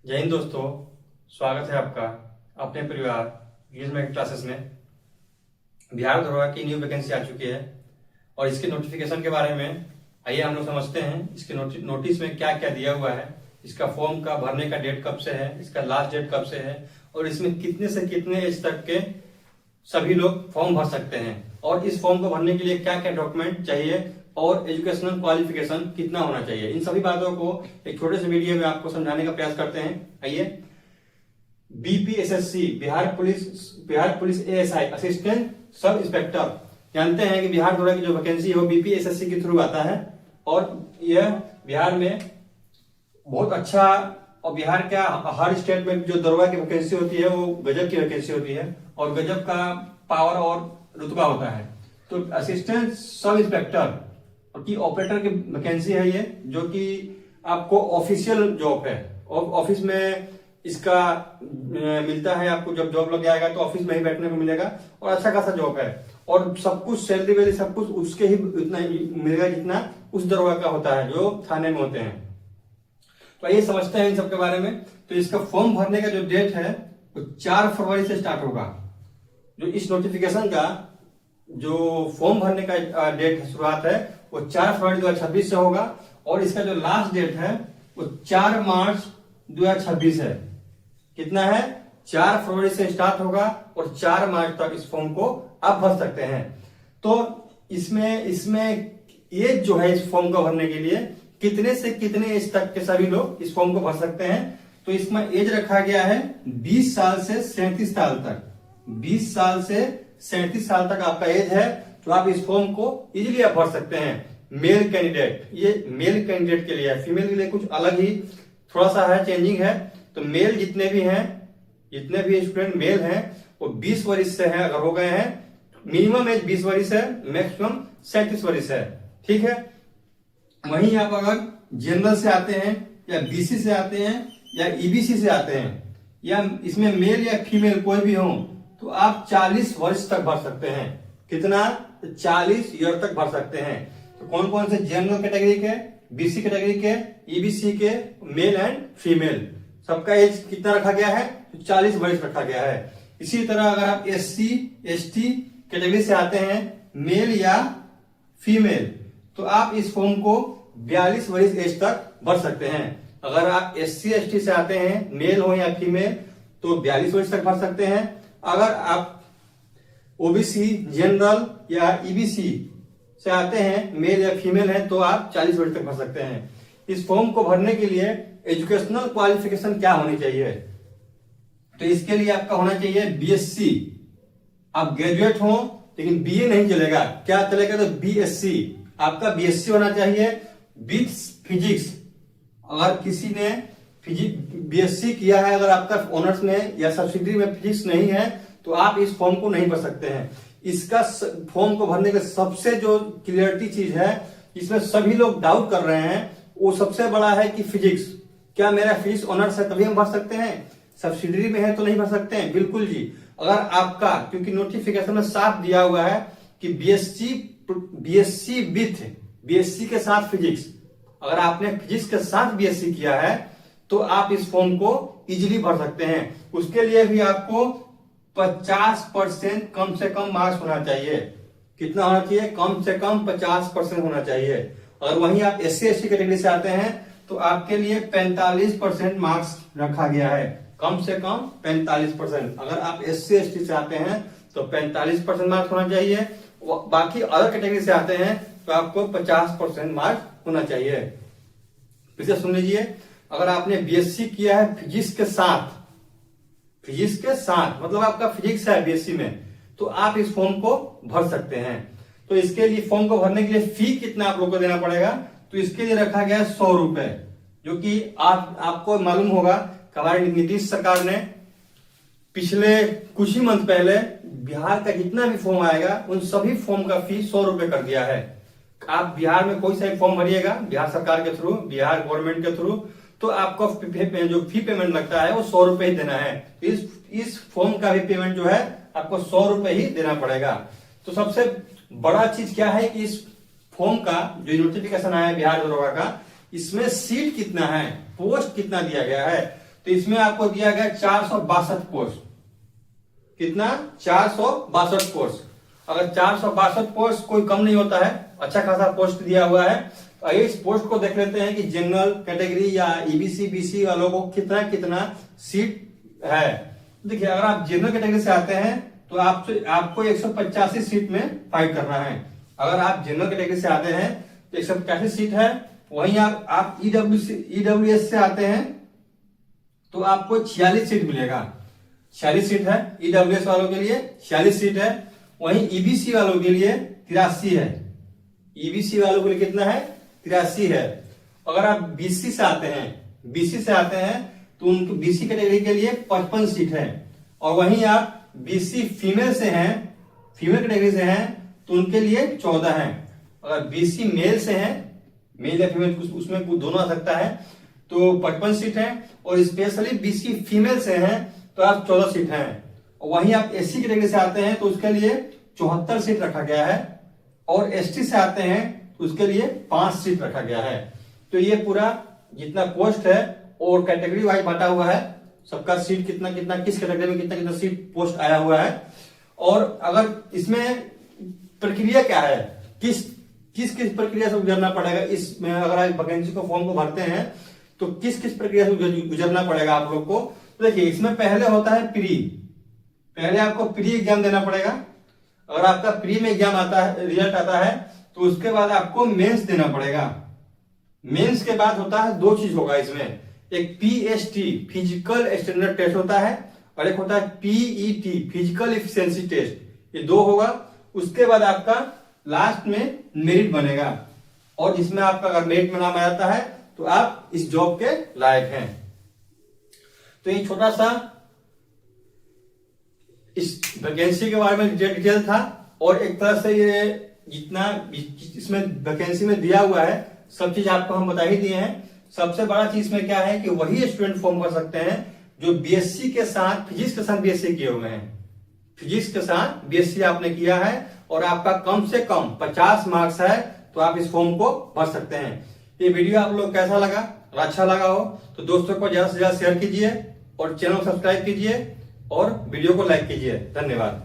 जय हिंद दोस्तों, स्वागत है आपका अपने परिवार इंग्लिश क्लासेस में। बिहार दरोगा की न्यू वैकेंसी आ चुकी है और इसके नोटिफिकेशन के बारे में आइए हम लोग समझते हैं। इसके नोटिस में क्या क्या दिया हुआ है, इसका फॉर्म का भरने का डेट कब से है, इसका लास्ट डेट कब से है और इसमें कितने से कितने एज तक के सभी लोग फॉर्म भर सकते हैं और इस फॉर्म को भरने के लिए क्या क्या डॉक्यूमेंट चाहिए और एजुकेशनल क्वालिफिकेशन कितना होना चाहिए, इन सभी बातों को एक छोटे से वीडियो में आपको समझाने का प्रयास करते हैं। आइए, BPSSC Bihar police ASI assistant sub inspector, जानते हैं कि बिहार दरोगा की जो वैकेंसी है वो बीपीएसएससी के थ्रू आता है और यह बिहार में बहुत अच्छा, और बिहार का हर स्टेट में जो दरोगा की वैकेंसी होती है वो गजब की वैकेंसी होती है और गजब का पावर और रुतबा होता है। तो असिस्टेंट सब इंस्पेक्टर की ऑपरेटर की वैकेंसी है ये, जो कि आपको ऑफिशियल जॉब है और ऑफिस में इसका मिलता है। आपको जब जॉब लग जाएगा तो ऑफिस में ही बैठने को मिलेगा और अच्छा खासा जॉब है और सब कुछ सैलरी वैलरी सब कुछ उसके ही उतना मिलेगा जितना उस दरोगा का होता है जो थाने में होते हैं। तो आइए समझते हैं इन सब के बारे में। तो इसका फॉर्म भरने का जो डेट है वो 4 फरवरी से स्टार्ट होगा। जो इस नोटिफिकेशन का जो फॉर्म भरने का डेट शुरुआत है वो 4 फरवरी 2026 से होगा और इसका जो लास्ट डेट है वो 4 मार्च 2026 है। कितना है? 4 फरवरी से स्टार्ट होगा और 4 मार्च तक इस फॉर्म को आप भर सकते हैं। तो इसमें एज जो है इस फॉर्म को भरने के लिए कितने से कितने एज तक के सभी लोग इस फॉर्म को भर सकते हैं। तो इसमें एज रखा गया है 20 साल से 37 साल तक। 20 साल से 37 साल तक आपका एज है तो आप इस फॉर्म को इजीली आप भर सकते हैं। मेल कैंडिडेट, ये मेल कैंडिडेट के लिए है, फीमेल के लिए कुछ अलग ही थोड़ा सा है, चेंजिंग है। तो मेल जितने भी स्टूडेंट मेल हैं वो 20 वर्ष से हैं, अगर हो गए हैं। मिनिमम एज 20 वर्ष है, मैक्सिमम 37 वर्ष है। ठीक है। वहीं आप अगर जनरल से आते हैं या बीसी से आते हैं या ईबीसी से आते हैं या इसमें मेल या फीमेल कोई भी हो तो आप 40 वर्ष तक भर सकते हैं। कितना? 40 ईयर तक भर सकते हैं। तो कौन कौन से जनरल कैटेगरी के, बीसी कैटेगरी के, ईबीसी के, मेल एंड फीमेल, सबका एज कितना रखा गया है? तो 40 वर्ष रखा गया है। इसी तरह अगर आप एससी एसटी कैटेगरी से आते हैं, मेल या फीमेल, तो आप इस फॉर्म को 42 वर्ष एज तक भर सकते हैं। अगर आप एससी एसटी से आते हैं, मेल हो या फीमेल, तो 42 वर्ष तक भर सकते हैं। अगर आप ओबीसी, जनरल या ईबीसी से आते हैं, मेल या फीमेल है, तो आप 40 वर्ष तक भर सकते हैं। इस फॉर्म को भरने के लिए एजुकेशनल क्वालिफिकेशन क्या होनी चाहिए? तो इसके लिए आपका होना चाहिए बीएससी। आप ग्रेजुएट हो लेकिन बीए नहीं चलेगा, क्या चलेगा? तो बीएससी। आपका बीएससी होना चाहिए विथ फिजिक्स। अगर किसी ने बीएससी किया है, अगर आपका ऑनर्स में या सब्सिडरी में फिजिक्स नहीं है तो आप इस फॉर्म को नहीं भर सकते हैं। इसका फॉर्म को भरने का सबसे जो क्लियरिटी चीज है, इसमें सभी लोग डाउट कर रहे हैं, वो सबसे बड़ा है कि फिजिक्स। क्या मेरा फिजिक्स ऑनर्स है तभी हम भर सकते हैं? सब्सिडरी में है तो नहीं भर सकते हैं? बिल्कुल जी। अगर आपका, क्योंकि नोटिफिकेशन में साफ दिया हुआ है कि बीएससी विथ, बीएससी के साथ फिजिक्स, अगर आपने फिजिक्स के साथ बीएससी किया है तो आप इस फॉर्म को इजीली भर सकते हैं। उसके लिए भी आपको 50% कम से कम मार्क्स होना चाहिए। कितना होना चाहिए? कम से कम 50% होना चाहिए। अगर वहीं आप एससी एसटी कैटेगरी से आते हैं तो आपके लिए 45% मार्क्स रखा गया है, कम से कम 45%। अगर आप एससी एसटी से आते हैं तो 45% मार्क्स होना चाहिए। बाकी अदर कैटेगरी से आते हैं तो आपको 50% मार्क्स होना चाहिए। फिर से सुन लीजिए, अगर आपने बीएससी किया है फिजिक्स के साथ मतलब आपका फिजिक्स है बीएससी में, तो आप इस फॉर्म को भर सकते हैं। तो इसके लिए फॉर्म को भरने के लिए फी कितना आप लोग को देना पड़ेगा? तो इसके लिए रखा गया है 100 रुपए, जो कि आपको मालूम होगा कि हमारी नीतीश सरकार ने पिछले कुछ ही मंथ पहले बिहार का जितना भी फॉर्म आएगा उन सभी फॉर्म का फी 100 रुपए कर दिया है। आप बिहार में कोई सा भी फॉर्म भरिएगा बिहार सरकार के थ्रू, बिहार गवर्नमेंट के थ्रू, तो आपको जो फी पेमेंट लगता है वो 100 रुपए ही देना है। इस फॉर्म का भी पेमेंट जो है आपको 100 रुपए ही देना पड़ेगा। तो सबसे बड़ा चीज क्या है कि इस फॉर्म का जो नोटिफिकेशन आया है बिहार दरोगा का, इसमें सीट कितना है, पोस्ट कितना दिया गया है। तो इसमें आपको दिया गया 462 पोस्ट। कितना? 462 पोस्ट। अगर 462 पोस्ट कोई कम नहीं होता है, अच्छा खासा पोस्ट दिया हुआ है। तो आइए इस पोस्ट को देख लेते हैं कि जनरल कैटेगरी या ईबीसी बीसी वालों को कितना कितना सीट है। देखिए, अगर आप जनरल कैटेगरी से आते हैं तो आपको 185 सीट में फाइट करना है। अगर आप जनरल कैटेगरी से आते हैं तो 185 सीट है। वहीं आप ईडब्ल्यूएस से आते हैं तो आपको 46 सीट मिलेगा। 46 सीट है ईडब्ल्यूएस वालों के लिए, 46 सीट है। वहीं ईबीसी वालों के लिए 83 है। ईबीसी वालों के लिए कितना है? 83 है। अगर आप बीसी से आते हैं तो उनके बीसी कैटेगरी के लिए 55 सीट है। और वहीं आप बीसी फीमेल कैटेगरी से हैं तो उनके लिए 14 है। अगर बीसी मेल से हैं, मेल या फीमेल उसमें दोनों आ सकता है, तो 55 सीट है। और स्पेशली बीसी फीमेल से हैं तो आप 14 सीट हैं। और वहीं आप एससी कैटेगरी से आते हैं तो उसके लिए 74 सीट रखा गया है। और एसटी से आते हैं तो उसके लिए 5 सीट रखा गया है। तो ये पूरा जितना पोस्ट है और कैटेगरी वाइज बांटा हुआ है, सबका सीट कितना कितना, किस कैटेगरी में कितना कितना सीट पोस्ट आया हुआ है। और अगर इसमें प्रक्रिया क्या है, किस प्रक्रिया से गुजरना पड़ेगा, इसमें अगर आप वैकेंसी को फॉर्म को भरते हैं तो किस प्रक्रिया से गुजरना पड़ेगा आप लोग को। तो देखिए, इसमें पहले होता है पहले आपको प्री एग्जाम देना पड़ेगा। अगर आपका प्री में एग्जाम आता है, रिजल्ट आता है, तो उसके बाद आपको मेंस देना पड़ेगा। मेंस के बाद होता है 2 चीज होगा इसमें, एक पीएसटी फिजिकल स्टैंडर्ड टेस्ट होता है और एक होता है पीईटी फिजिकल एफिशिएंसी टेस्ट। ये 2 होगा। उसके बाद आपका लास्ट में मेरिट बनेगा और जिसमें आपका अगर मेरिट में नाम आ जाता है तो आप इस जॉब के लायक हैं। तो ये छोटा सा इस वैकेंसी के बारे में डिटेल था। और एक तरह से ये जितना इसमें वैकेंसी में दिया हुआ है सब चीज आपको हम बता ही दिए हैं। सबसे बड़ा चीज में क्या है कि वही स्टूडेंट फॉर्म कर सकते हैं जो बीएससी के साथ, फिजिक्स के साथ बीएससी किए हुए हैं। फिजिक्स के साथ बीएससी आपने किया है और आपका कम से कम 50 मार्क्स है तो आप इस फॉर्म को भर सकते हैं। ये वीडियो आप लोग कैसा लगा? और अच्छा लगा हो तो दोस्तों को ज्यादा से ज्यादा शेयर कीजिए और चैनल को सब्सक्राइब कीजिए और वीडियो को लाइक कीजिए। धन्यवाद।